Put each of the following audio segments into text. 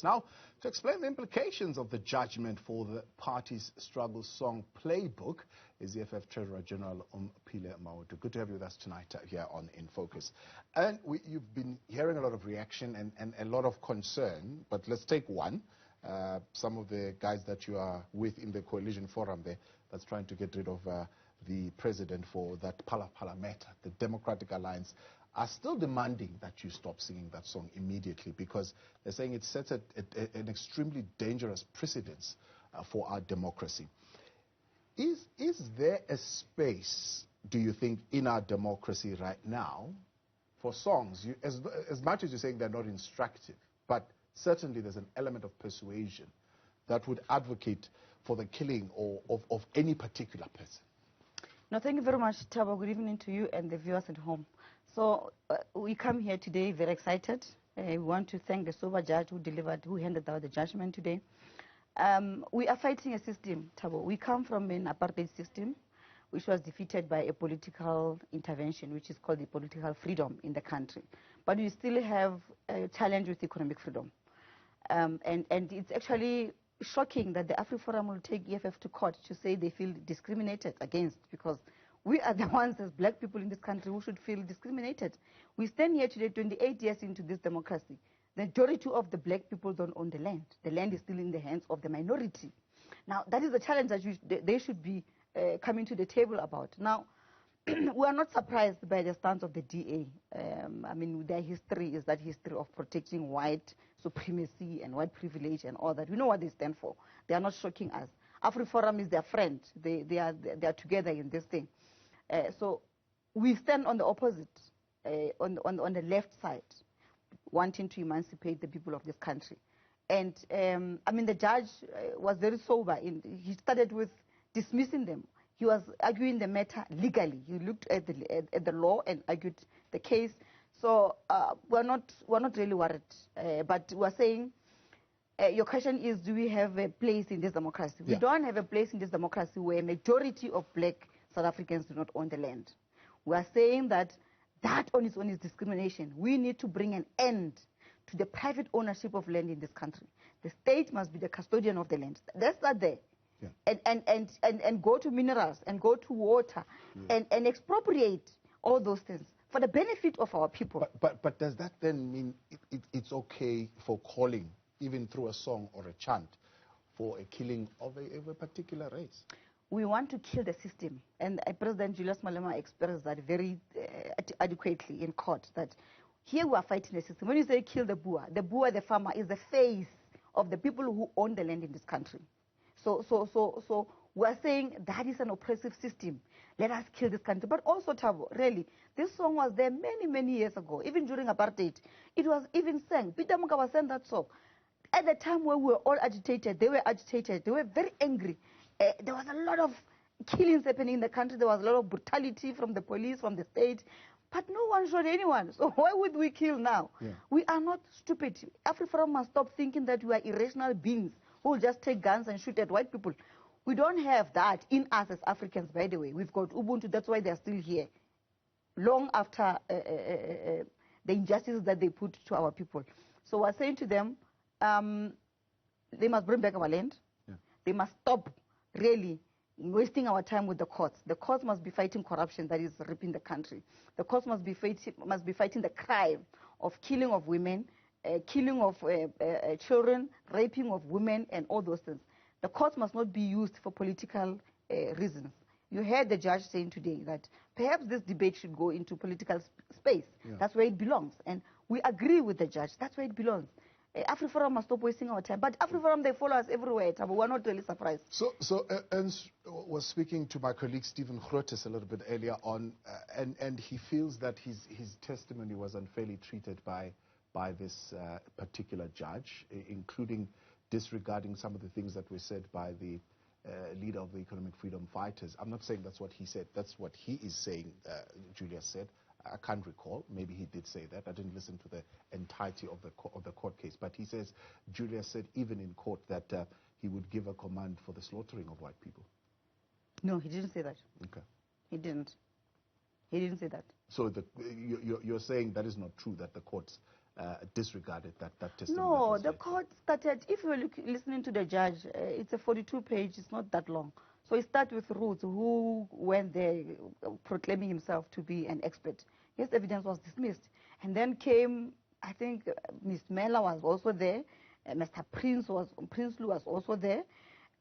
Now, to explain the implications of the judgment for the party's struggle song playbook is EFF Treasurer General Omphile Maotwe. Good to have you with us tonight here on In Focus. And you've been hearing a lot of reaction and a lot of concern, but let's take one. Some of the guys that you are with in the coalition forum there that's trying to get rid of the president for that Phala Phala matter, the Democratic Alliance, are still demanding that you stop singing that song immediately because they're saying it sets an extremely dangerous precedence for our democracy. Is there a space, do you think, in our democracy right now for songs, as much as you're saying they're not instructive, but certainly there's an element of persuasion that would advocate for the killing of any particular person? No, thank you very much, Thabo. Good evening to you and the viewers at home. So we come here today very excited. We want to thank the sober judge who handed out the judgment today. We are fighting a system, Thabo. We come from an apartheid system, which was defeated by a political intervention, which is called the political freedom in the country. But we still have a challenge with economic freedom. And it's actually shocking that the AfriForum will take EFF to court to say they feel discriminated against, because we are the ones as black people in this country who should feel discriminated. We stand here today 28 years into this democracy. The majority of the black people don't own the land. The land is still in the hands of the minority. Now, that is the challenge that they should be coming to the table about. Now, we are not surprised by the stance of the DA. I mean, their history is that history of protecting white supremacy and white privilege and all that. We know what they stand for. They are not shocking us. AfriForum is their friend. They are together in this thing. So we stand on the opposite, on the left side, wanting to emancipate the people of this country. And I mean, the judge was very sober. He started with dismissing them. He was arguing the matter legally. He looked at the law and argued the case. So we're not really worried. But we're saying, your question is, do we have a place in this democracy? Yeah. We don't have a place in this democracy where a majority of black South Africans do not own the land. We are saying that on its own is discrimination. We need to bring an end to the private ownership of land in this country. The state must be the custodian of the land. That's not there. Yeah. And go to minerals and go to water, yeah, and expropriate all those things for the benefit of our people. But does that then mean it's okay for calling, even through a song or a chant, for a killing of a particular race? We want to kill the system. And President Julius Malema expressed that very adequately in court, that here we are fighting the system. When you say kill the Boer, the farmer, is the face of the people who own the land in this country. So we are saying that is an oppressive system. Let us kill this country. But also, Thabo, really, this song was there many, many years ago, even during apartheid. It was even sang. Peter Mugabe sang that song. At the time when we were all agitated, they were agitated. They were very angry. There was a lot of killings happening in the country. There was a lot of brutality from the police, from the state. But no one shot anyone. So why would we kill now? Yeah. We are not stupid. AfriForum must stop thinking that we are irrational beings who will just take guns and shoot at white people. We don't have that in us as Africans, by the way. We've got Ubuntu. That's why they're still here, long after the injustices that they put to our people. So we're saying to them, they must bring back our land. Yeah. They must stop really wasting our time with the courts. The courts must be fighting corruption that is ripping the country. The courts must be fighting the crime of killing of women, killing of children, raping of women, and all those things. The courts must not be used for political reasons. You heard the judge saying today that perhaps this debate should go into political space. Yeah. That's where it belongs. And we agree with the judge. That's where it belongs. AfriForum must stop wasting our time. But AfriForum, they follow us everywhere, but we're not really surprised. So Ernst was speaking to my colleague Stephen Grotes a little bit earlier on, and he feels that his testimony was unfairly treated by this particular judge, including disregarding some of the things that were said by the leader of the economic freedom fighters. I'm not saying that's what he said. That's what he is saying, Julius said. I can't recall. Maybe he did say that. I didn't listen to the entirety of the court case. But he says, Julius said even in court that he would give a command for the slaughtering of white people. No, he didn't say that. Okay. He didn't. He didn't say that. So you're saying that is not true, that the courts disregarded that testimony? No, the court started, if you're listening to the judge, it's a 42-page, it's not that long. So it starts with Roots, who went there proclaiming himself to be an expert. His evidence was dismissed. And then came, I think, Ms. Mela was also there. Mr. Prinsloo was also there.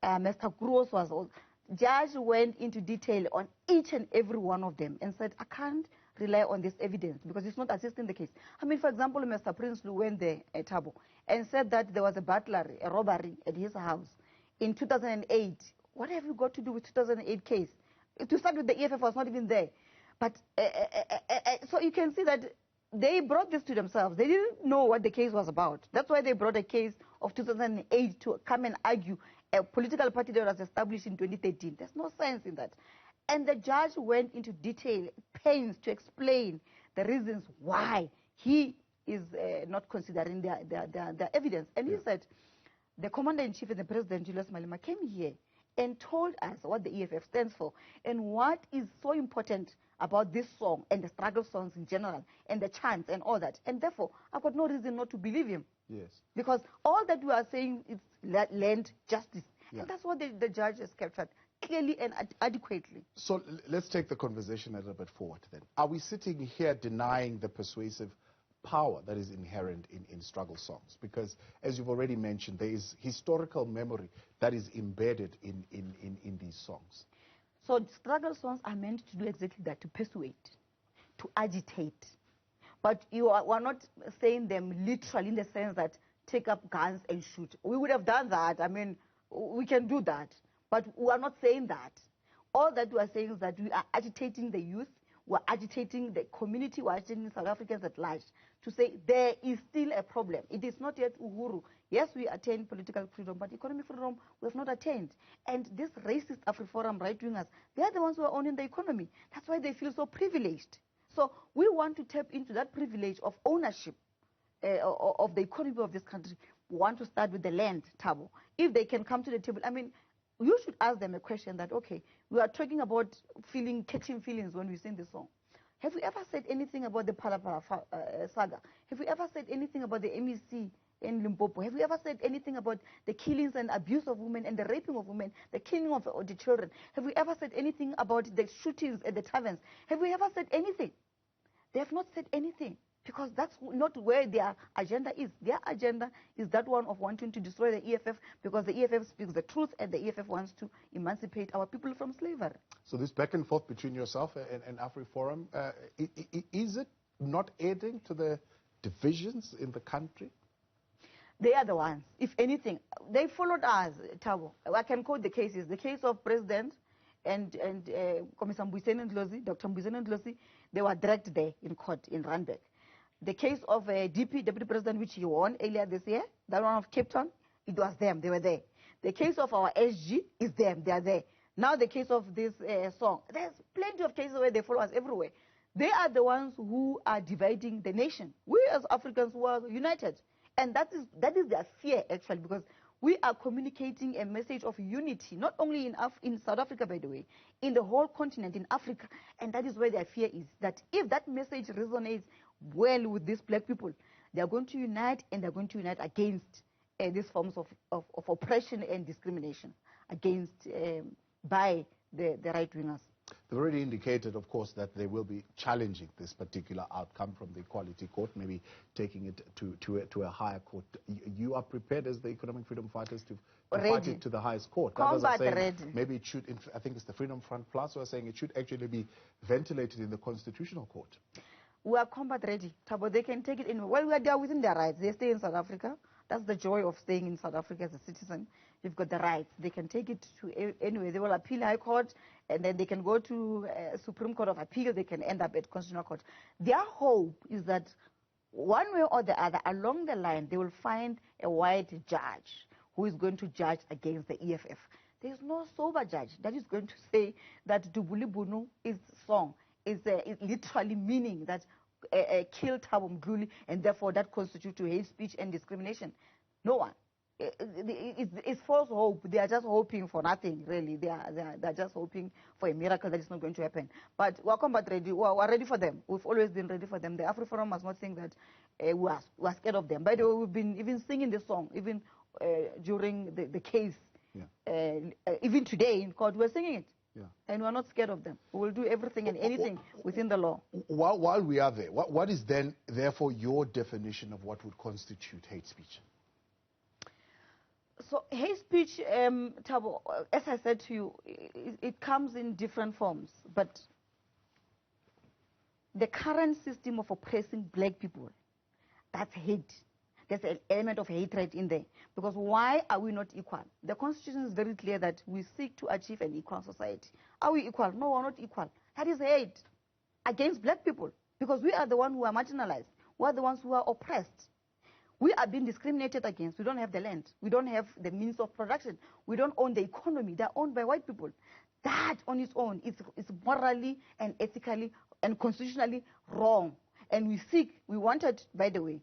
Mr. Gross was also. Judge went into detail on each and every one of them and said, I can't rely on this evidence because it's not assisting the case. I mean, for example, Mr. Prinsloo went there at Thabo and said that there was a burglary, a robbery at his house in 2008. What have you got to do with 2008 case? To start with, the EFF was not even there. But so you can see that they brought this to themselves. They didn't know what the case was about. That's why they brought a case of 2008 to come and argue a political party that was established in 2013. There's no sense in that. And the judge went into detail, pains to explain the reasons why he is not considering their evidence. And he said, the Commander-in-Chief and the President, Julius Malema, came here and told us what the EFF stands for and what is so important about this song and the struggle songs in general and the chants and all that. And therefore, I've got no reason not to believe him. Yes. Because all that we are saying is land justice. Yeah. And that's what the judge has captured clearly and adequately. So let's take the conversation a little bit forward then. Are we sitting here denying the persuasive power that is inherent in struggle songs? Because, as you've already mentioned, there is historical memory that is embedded in these songs. So struggle songs are meant to do exactly that, to persuade, to agitate. But we're not saying them literally in the sense that take up guns and shoot. We would have done that. I mean, we can do that. But we are not saying that. All that we are saying is that we are agitating the youth, we're agitating the community, we're agitating South Africans at large to say there is still a problem. It is not yet Uhuru. Yes, we attained political freedom, but economic freedom we have not attained. And this racist AfriForum right-wingers, they are the ones who are owning the economy. That's why they feel so privileged. So we want to tap into that privilege of ownership of the economy of this country. We want to start with the land, Thabo. If they can come to the table, I mean, you should ask them a question that, okay, we are talking about catching feelings when we sing this song. Have we ever said anything about the Palapala saga? Have we ever said anything about the MEC in Limpopo? Have we ever said anything about the killings and abuse of women and the raping of women, the killing of the children? Have we ever said anything about the shootings at the taverns? Have we ever said anything? They have not said anything because that's not where their agenda is. Their agenda is that one of wanting to destroy the EFF because the EFF speaks the truth and the EFF wants to emancipate our people from slavery. So this back and forth between yourself and AfriForum, is it not adding to the divisions in the country? They are the ones. If anything, they followed us, Thabo. I can quote the cases. The case of President and Commissioner Mbuyiseni Ndlozi, Dr. Mbuyiseni Ndlozi, they were dragged there in court in Randburg. The case of DP, Deputy President, which he won earlier this year, that one of Cape Town, it was them. They were there. The case of our SG is them. They are there. Now the case of this song, there's plenty of cases where they follow us everywhere. They are the ones who are dividing the nation. We as Africans were united. And that is their fear, actually, because we are communicating a message of unity, not only in South Africa, by the way, in the whole continent, in Africa. And that is where their fear is, that if that message resonates well with these black people, they are going to unite, and they're going to unite against these forms of oppression and discrimination against by the right-wingers. They've already indicated, of course, that they will be challenging this particular outcome from the Equality Court, maybe taking it to a higher court. You are prepared as the economic freedom fighters to fight it to the highest court? Combat ready. Maybe it should, I think it's the Freedom Front Plus, who are saying it should actually be ventilated in the Constitutional Court. We are combat ready, Thabo. They can take it in. Well, they are within their rights. They stay in South Africa. That's the joy of staying in South Africa as a citizen. You've got the rights. They can take it to anyway. They will appeal High Court, and then they can go to Supreme Court of Appeal. They can end up at Constitutional Court. Their hope is that one way or the other, along the line, they will find a white judge who is going to judge against the EFF. There is no sober judge that is going to say that Dubuli Bunu is song is literally meaning that kill Thabo Mbuli, and therefore that constitutes hate speech and discrimination. No one. It's false hope. They are just hoping for nothing, really. They are just hoping for a miracle that is not going to happen. But we're combat ready. We're ready for them. We've always been ready for them. The AfriForum must not think that we are scared of them. By the way, we've been even singing this song, even during the case. Yeah. Even today in court, we're singing it. Yeah. And we're not scared of them. We will do everything and anything within the law. While we are there, what is then, therefore, your definition of what would constitute hate speech? So hate speech, Thabo, as I said to you, it comes in different forms. But the current system of oppressing black people, that's hate. There's an element of hatred in there. Because why are we not equal? The Constitution is very clear that we seek to achieve an equal society. Are we equal? No, we're not equal. That is hate against black people. Because we are the ones who are marginalized. We are the ones who are oppressed. We are being discriminated against. We don't have the land. We don't have the means of production. We don't own the economy. They're owned by white people. That on its own is morally and ethically and constitutionally wrong. And we wanted, by the way,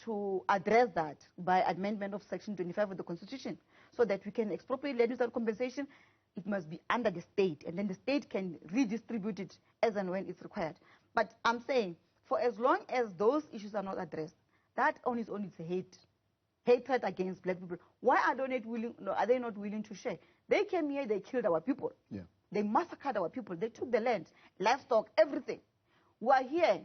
to address that by amendment of Section 25 of the Constitution, so that we can expropriate land without compensation. It must be under the state, and then the state can redistribute it as and when it's required. But I'm saying, for as long as those issues are not addressed, that on its own is hatred against black people. Why are they not willing to share? They came here, they killed our people. Yeah. They massacred our people. They took the land, livestock, everything. We are here,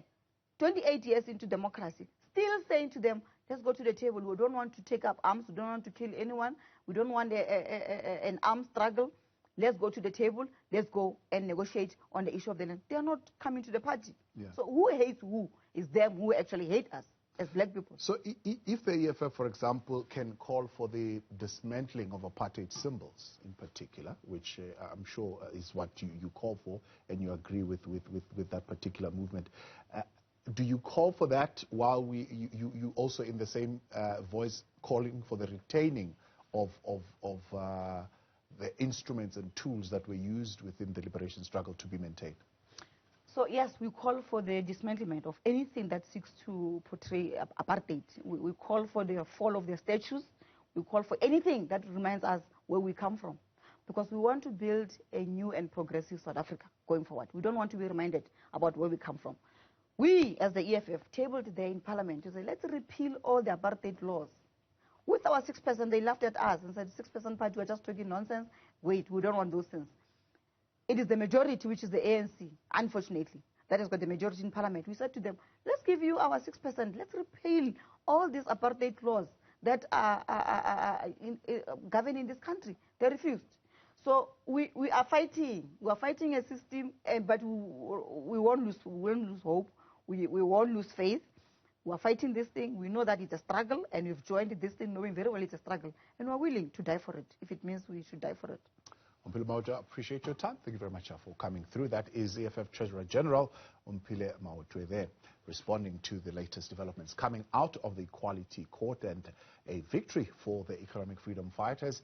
28 years into democracy, still saying to them, let's go to the table. We don't want to take up arms. We don't want to kill anyone. We don't want an armed struggle. Let's go to the table. Let's go and negotiate on the issue of the land. They are not coming to the party. Yeah. So who hates who? Is them who actually hate us as black people. So if the EFF, for example, can call for the dismantling of apartheid symbols in particular, which I'm sure is what you call for, and you agree with that particular movement, do you call for that while you also in the same voice calling for the retaining of the instruments and tools that were used within the liberation struggle to be maintained? So yes, we call for the dismantlement of anything that seeks to portray apartheid. We call for the fall of the statues. We call for anything that reminds us where we come from. Because we want to build a new and progressive South Africa going forward. We don't want to be reminded about where we come from. We, as the EFF, tabled there in Parliament to say, let's repeal all the apartheid laws. With our 6%, they laughed at us and said, 6% party, we're just talking nonsense. Wait, we don't want those things. It is the majority, which is the ANC, unfortunately, that has got the majority in Parliament. We said to them, let's give you our 6%. Let's repeal all these apartheid laws that are governing this country. They refused. So we are fighting. We are fighting a system, but we won't lose hope. We won't lose faith. We are fighting this thing. We know that it's a struggle, and we've joined this thing knowing very well it's a struggle. And we're willing to die for it, if it means we should die for it. Omphile Maotwe, appreciate your time. Thank you very much for coming through. That is EFF Treasurer General Omphile Maotwe there, responding to the latest developments coming out of the Equality Court and a victory for the economic freedom fighters.